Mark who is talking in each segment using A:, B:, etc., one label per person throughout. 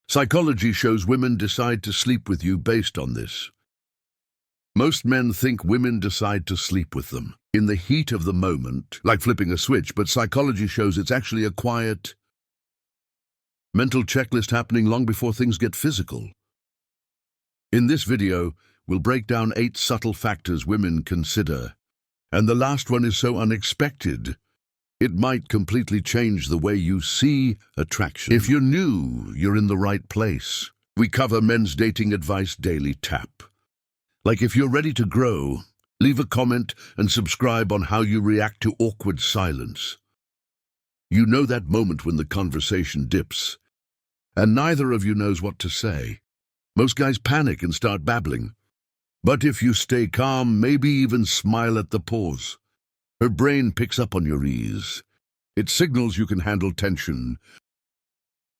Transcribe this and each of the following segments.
A: Psychology shows women decide to sleep with you based on this. Most men think women decide to sleep with them in the heat of the moment, like flipping a switch, but psychology shows it's actually a quiet, mental checklist happening long before things get physical. In this video, we'll break down 8 subtle factors women consider, and the last one is so unexpected, it might completely change the way you see attraction. If you're new, you're in the right place. We cover men's dating advice daily tap. Like if you're ready to grow, leave a comment and subscribe on how you react to awkward silence. You know that moment when the conversation dips, and neither of you knows what to say. Most guys panic and start babbling. But if you stay calm, maybe even smile at the pause, her brain picks up on your ease. It signals you can handle tension,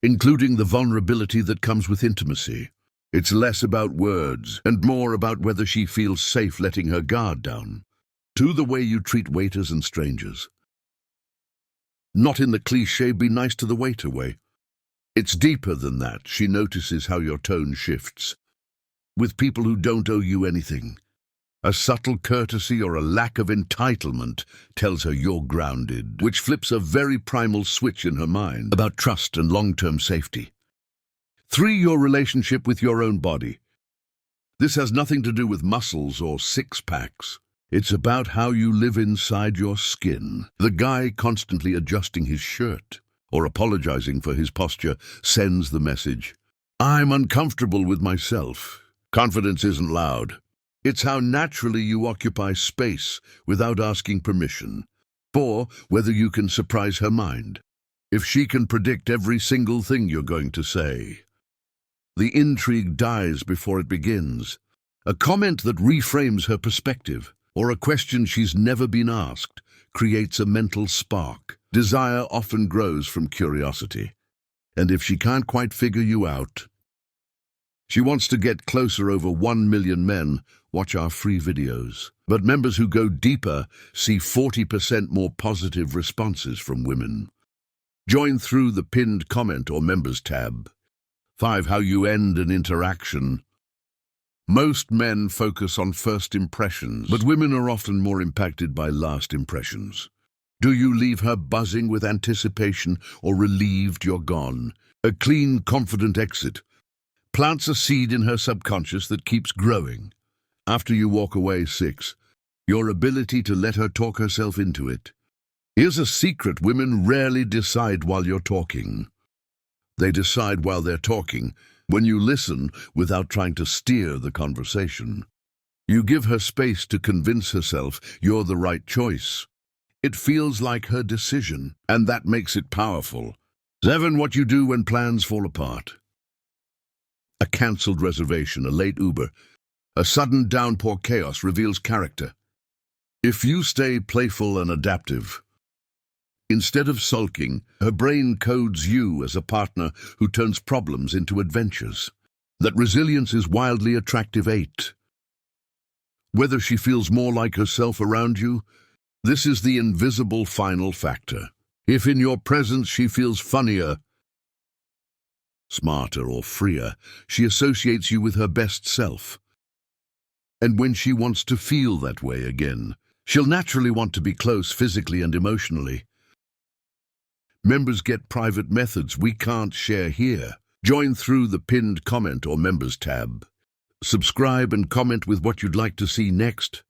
A: including the vulnerability that comes with intimacy. It's less about words and more about whether she feels safe letting her guard down. To the way you treat waiters and strangers. Not in the cliché, be nice to the waiter way. It's deeper than that. She notices how your tone shifts. With people who don't owe you anything. A subtle courtesy or a lack of entitlement tells her you're grounded, which flips a very primal switch in her mind about trust and long-term safety. 3. Your relationship with your own body. This has nothing to do with muscles or six-packs. It's about how you live inside your skin. The guy constantly adjusting his shirt or apologizing for his posture sends the message, I'm uncomfortable with myself. Confidence isn't loud. It's how naturally you occupy space without asking permission. 4. Whether you can surprise her mind. If she can predict every single thing you're going to say. The intrigue dies before it begins. A comment that reframes her perspective, or a question she's never been asked, creates a mental spark. Desire often grows from curiosity. And if she can't quite figure you out, she wants to get closer. Over 1 million men watch our free videos. But members who go deeper see 40% more positive responses from women. Join through the pinned comment or members tab. 5. How you end an interaction. Most men focus on first impressions, but women are often more impacted by last impressions. Do you leave her buzzing with anticipation or relieved you're gone? A clean, confident exit plants a seed in her subconscious that keeps growing. After you walk away. 6. Your ability to let her talk herself into it. Here's a secret: women rarely decide while you're talking. They decide while they're talking, when you listen without trying to steer the conversation. You give her space to convince herself you're the right choice. It feels like her decision, and that makes it powerful. 7. What you do when plans fall apart. A cancelled reservation, a late Uber, a sudden downpour. Chaos reveals character. If you stay playful and adaptive, instead of sulking, her brain codes you as a partner who turns problems into adventures. That resilience is wildly attractive. 8. Whether she feels more like herself around you. This is the invisible final factor. If in your presence she feels funnier, smarter, or freer, she associates you with her best self. And when she wants to feel that way again, she'll naturally want to be close physically and emotionally. Members get private methods we can't share here. Join through the pinned comment or members tab. Subscribe and comment with what you'd like to see next.